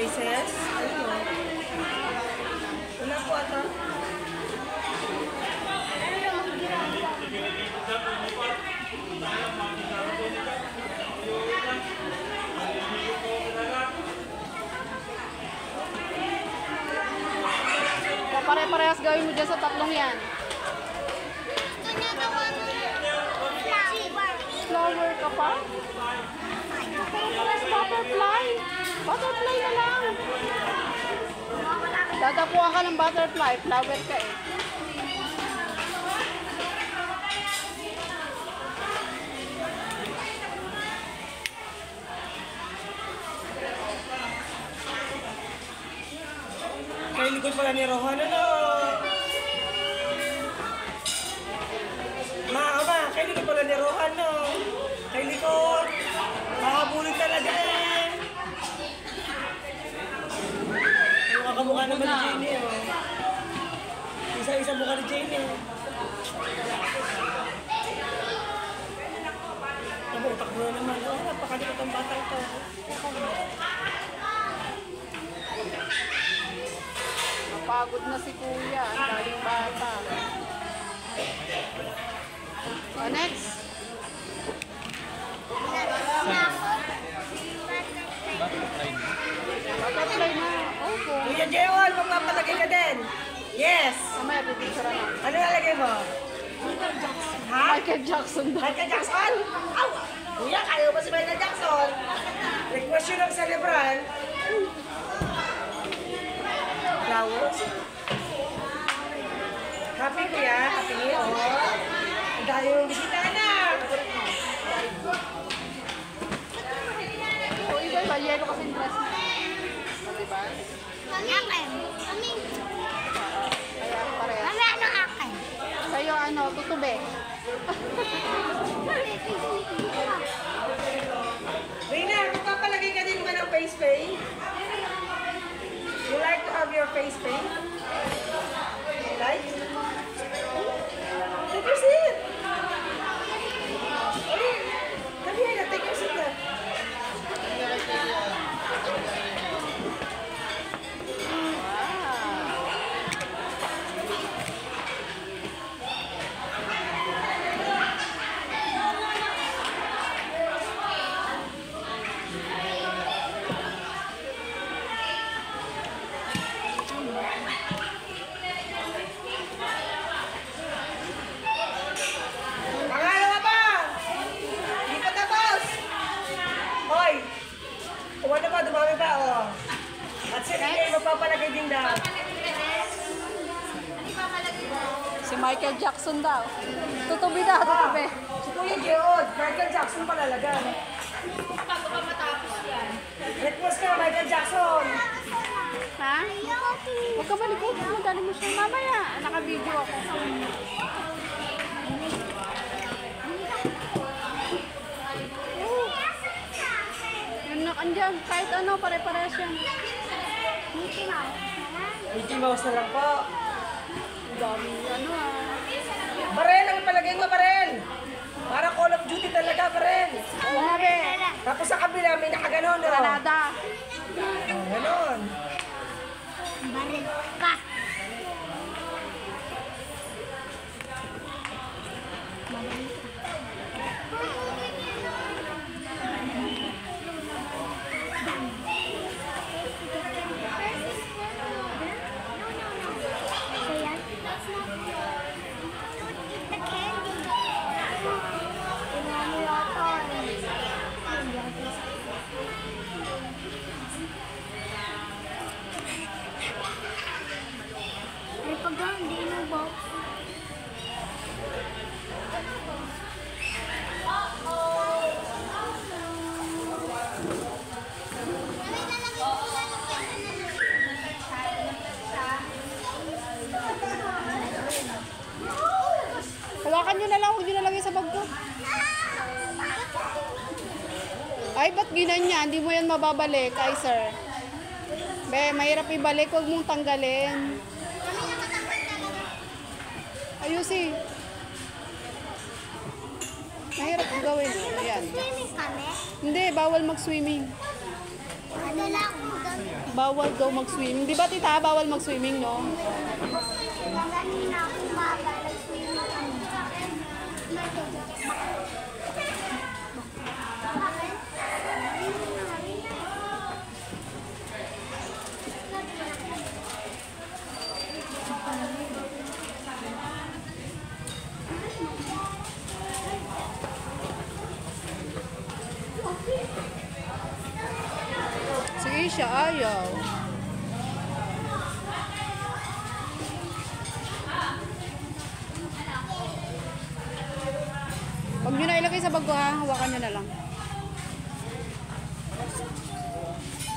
Princess? Ano? Wala po ata. Pare-parehas gawin mo dyan sa tatlong yan. Flower ka pa? Pare-parehas butterfly. Butterfly na lang. Dadapuan ka ng butterfly. Flower ka eh. Kaya likod pala ni Rohan, ano? Kaya likod pala ni Rohan, no? Kaya likod. Makabulit talaga eh. Ang kakamukha naman ni Janie, oh. Isa-isa mukha ni Janie, oh. Nabutak mo naman, oh. Napakalikot ang batang to. Napagod na si kuya. Ang daming bata. So, next. Butterfly na. Opo. Kuya Jeon, magpapalagay ka din. Yes. Mamaya, pipicture na. Ano nalagay mo? Ha? Michael Jackson daw. Michael Jackson? Aw! Kuya, kaya mo si Michael Jackson? Request yun ang celebran. Flowers. Happy kuya, happy niyo. Ang dahil yung bisita na. Oo, iba iba. Yelo kasi yung dress na. Diba? Akin. Kaya pareha. Mami, ano akin? Sa'yo ano, tutube. Rina, magpapalagay ka din ba ng face paint? You like to have your face paint? You like? Take your seat. Hey, come here na, take your seat na. Pangalawa pa! Hindi pa tapos! Hoy! Kuha na pa, dumami pa, oh. At sige, magpapalagay din daw. Si Michael Jackson daw. Tutubi daw, tutubi. Si Kuya Geod, Michael Jackson palalagay. Request ka, Michael Jackson. Ha? Huwag ka malikot. Madali mo siya. Mamaya, naka-video ako. Yun na, andyan. Kahit ano, pare-parehas yan. Mickey Mouse na lang po. Ang dami, ano ah. Barel, ang palagay mo, Barel. Para Call of Duty talaga, Barel. Grabe. Tapos sa kabila, may nakaganon, no? Granada. Oh, ganon. Baril ka. Hawakan nyo na lang, huwag nyo nalagay sa bag ko. Ay, ba't ginanyan? Hindi mo yan mababalik, ay sir. Be, mahirap ibalik, huwag mong tanggalin. Ayusin. Mahirap gawin. Ayan. Swimming kami? Hindi, bawal mag-swimming. Madala akong ganito. Bawal daw mag-swimming. Di ba tita, bawal mag-swimming, no? Kanina akong baba, nag-swimming kami. Sige siya, ayaw. Huwag nyo na ilagay sa bag ko ha, hawakan nyo na lang.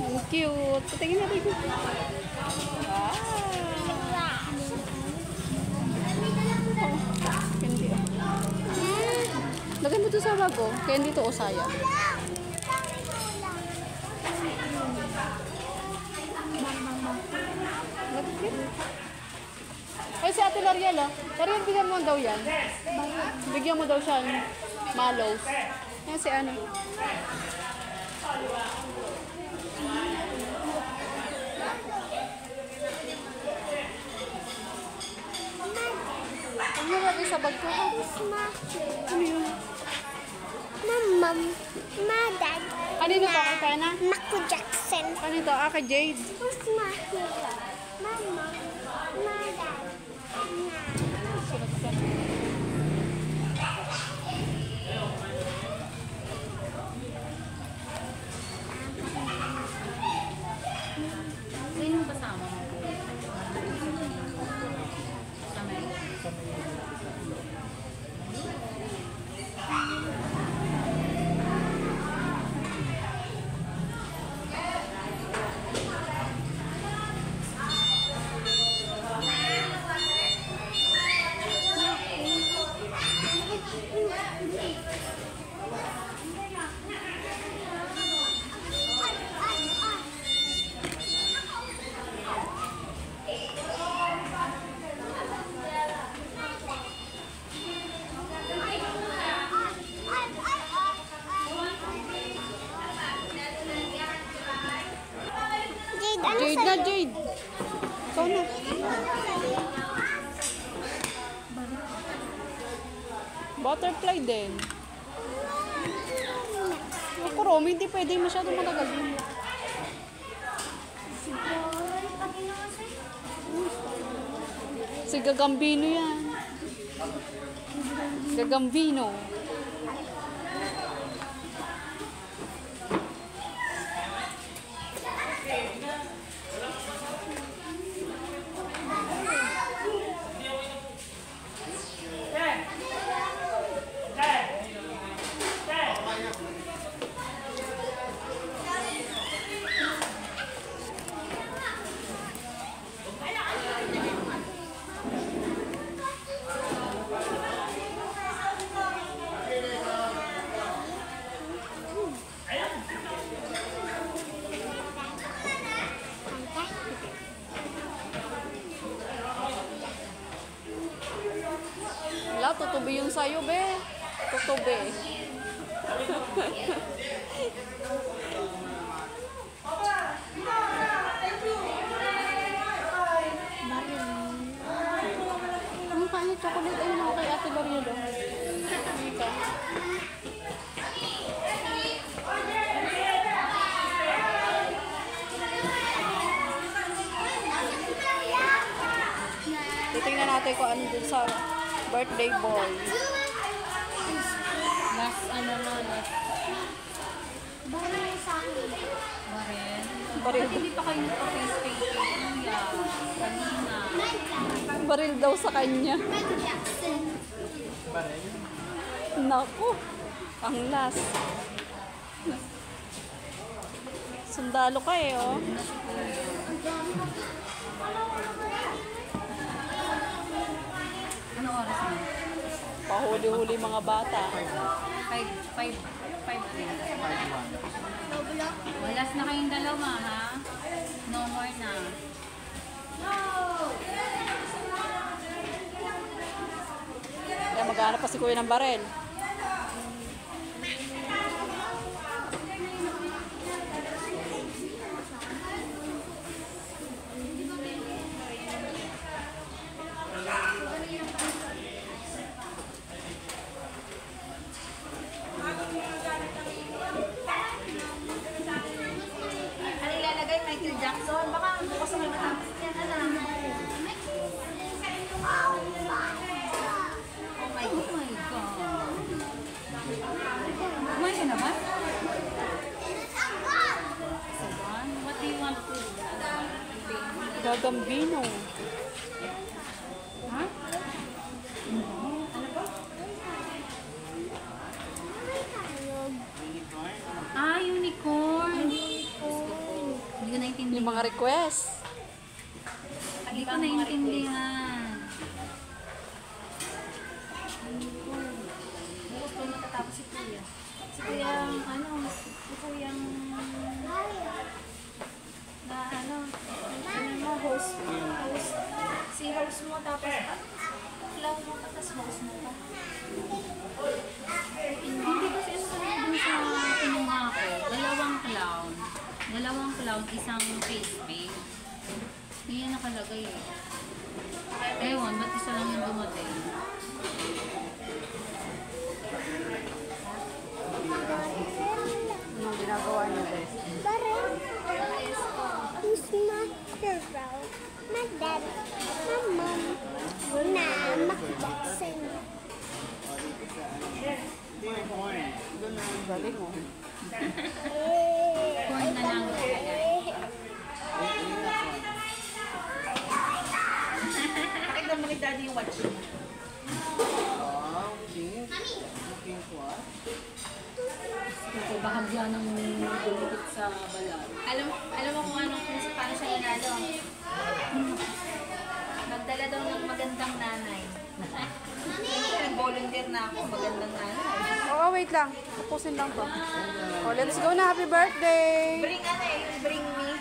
Ang cute. Patingin na baby. Ah. Candy ah. Lagay mo to sa bag ko. Candy to o saya. Ay, si Ate L'Ariel, ah. L'Ariel, bigyan mo daw yan. Bigyan mo daw siya ng mallows. Yan si ano. Huwag mo lagay sa bag ko, ha? Ano yun? Mamam, madad, Kanino to? Kay Pena? Naku Jackson. Kanino to? Ah, kay Jade. Who's mahila? Mama, madad, na. Sino kasama mo? Jade na, Jade. Ikaw na. Butterfly din. Ako, Romy, hindi pwede masyado matagal yun. Si Gagambino yan. Gagambino. Wala, tutubi yung sayo, be. Tutubi. Ang paano chocolate? Ayun ako kay Ate L'Ariel. Mika. Titingnan natin kung ano dun sa birthday boy. Last ano na, last Baril sa akin. baril. Baril. Bakit hindi pa kayo nagpa-face painting? Kuya, kanina. Baril daw sa kanya. Naku Jackson. Naku, ang last. Sundalo ka eh, oh. Ano oras na? Pahuli-huli mga bata. 5 Walas na kayong dalawa, ha? No more na. Kaya maghanap pa si Kuya ng baril. Gagambino. Ha? Ah, unicorn. Hindi ko Yung naintindihan. mga request. Hindi ko naintindihan. Gusto mo matatapos si Kuya. Si Kuya, si Kuya na mo, host. Si host mo, tapos clown mo, tapos host mo pa. Hindi kasi dun sa kinuha ko, dalawang clown, isang face paint. Hindi yan nakalagay eh. Ewan, ba't isa lang yung dumating? Anong ginagawa niyo, guys? Barrel. Who's not around? My dad, my mom, na Mac Jackson. Galing, oh. Corn na lang. Pakita mo kay daddy yung watch niya. Ito, bahagya ng dumikit sa balat. Alam mo kung paano siya nanalo? Magdala daw ng magandang nanay. Nag-volunteer na ako. Magandang nanay. Oo, wait lang. Tapusin lang to. Oh, let's go na. Happy birthday! Bring yung bring me.